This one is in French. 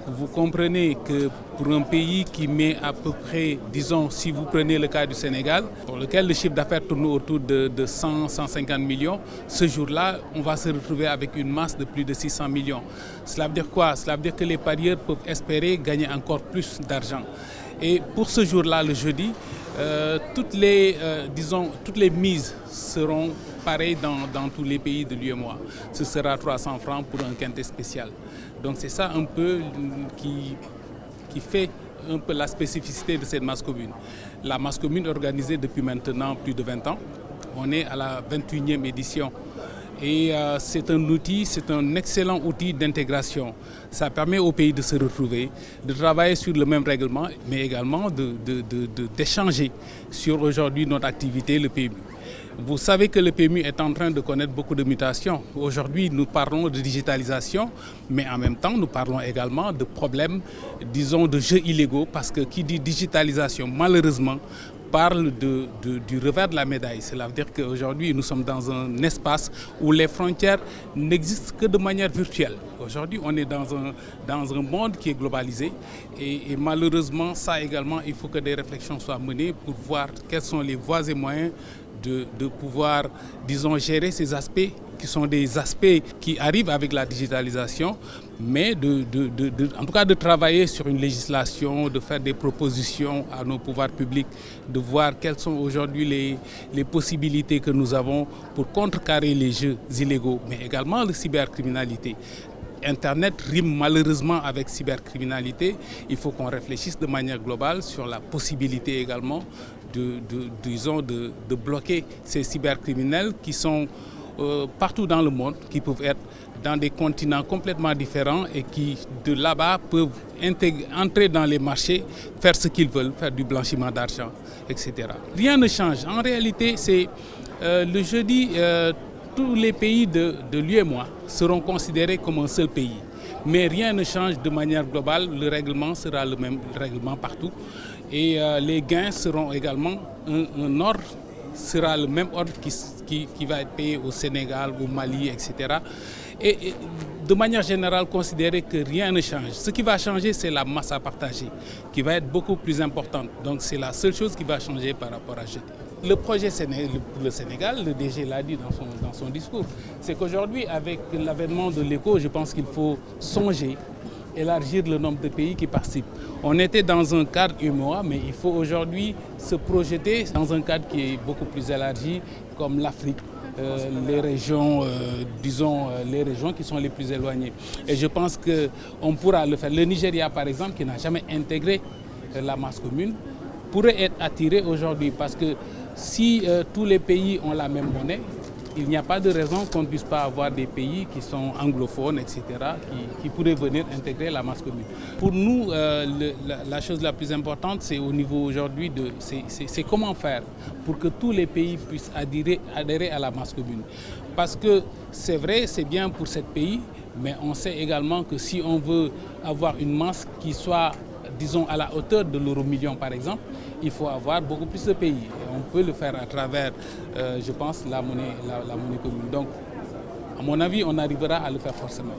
vous comprenez que pour un pays qui met à peu près, disons, si vous prenez le cas du Sénégal, pour lequel le chiffre d'affaires tourne autour de 100-150 millions, ce jour-là, on va se retrouver avec une masse de plus de 600 millions. Cela veut dire quoi? Cela veut dire que les parieurs peuvent espérer gagner encore plus d'argent. Et pour ce jour-là, le jeudi, toutes les mises seront pareilles dans tous les pays de l'UEMOA. Ce sera 300 francs pour un quintet spécial. Donc c'est ça un peu qui fait un peu la spécificité de cette masse commune. La masse commune est organisée depuis maintenant plus de 20 ans. On est à la 21e édition. Et c'est un outil, c'est un excellent outil d'intégration. Ça permet au pays de se retrouver, de travailler sur le même règlement, mais également d'échanger sur aujourd'hui notre activité, le PMU. Vous savez que le PMU est en train de connaître beaucoup de mutations. Aujourd'hui, nous parlons de digitalisation, mais en même temps, nous parlons également de problèmes, disons, de jeux illégaux, parce que qui dit digitalisation, malheureusement, parle du revers de la médaille. Cela veut dire qu'aujourd'hui, nous sommes dans un espace où les frontières n'existent que de manière virtuelle. Aujourd'hui, on est dans un monde qui est globalisé et malheureusement, ça également, il faut que des réflexions soient menées pour voir quelles sont les voies et moyens de pouvoir, disons, gérer ces aspects qui sont des aspects qui arrivent avec la digitalisation, mais en tout cas de travailler sur une législation, de faire des propositions à nos pouvoirs publics, de voir quelles sont aujourd'hui les possibilités que nous avons pour contrecarrer les jeux illégaux, mais également la cybercriminalité. Internet rime malheureusement avec cybercriminalité. Il faut qu'on réfléchisse de manière globale sur la possibilité également de bloquer ces cybercriminels qui sont partout dans le monde, qui peuvent être dans des continents complètement différents et qui, de là-bas, peuvent entrer dans les marchés, faire ce qu'ils veulent, faire du blanchiment d'argent, etc. Rien ne change. En réalité, c'est le jeudi, tous les pays de l'UEMOA seront considérés comme un seul pays. Mais rien ne change de manière globale. Le règlement sera le même règlement partout. Et les gains seront également un ordre, sera le même ordre qui va être payé au Sénégal, au Mali, etc. Et de manière générale, considérer que rien ne change. Ce qui va changer, c'est la masse à partager, qui va être beaucoup plus importante. Donc c'est la seule chose qui va changer par rapport à jeudi. Le projet pour le Sénégal, le DG l'a dit dans son discours, c'est qu'aujourd'hui, avec l'avènement de l'éco, je pense qu'il faut songer, élargir le nombre de pays qui participent. On était dans un cadre UEMOA, mais il faut aujourd'hui se projeter dans un cadre qui est beaucoup plus élargi, comme l'Afrique, les régions, les régions qui sont les plus éloignées. Et je pense qu'on pourra le faire. Le Nigeria, par exemple, qui n'a jamais intégré la masse commune, pourrait être attiré aujourd'hui parce que si tous les pays ont la même monnaie, il n'y a pas de raison qu'on ne puisse pas avoir des pays qui sont anglophones, etc., qui pourraient venir intégrer la masse commune. Pour nous, la chose la plus importante, c'est au niveau aujourd'hui, c'est comment faire pour que tous les pays puissent adhérer à la masse commune. Parce que c'est vrai, c'est bien pour ces pays, mais on sait également que si on veut avoir une masse qui soit, disons, à la hauteur de l'euro-million, par exemple, il faut avoir beaucoup plus de pays. Et on peut le faire à travers, je pense, la monnaie commune. Donc, à mon avis, on arrivera à le faire forcément.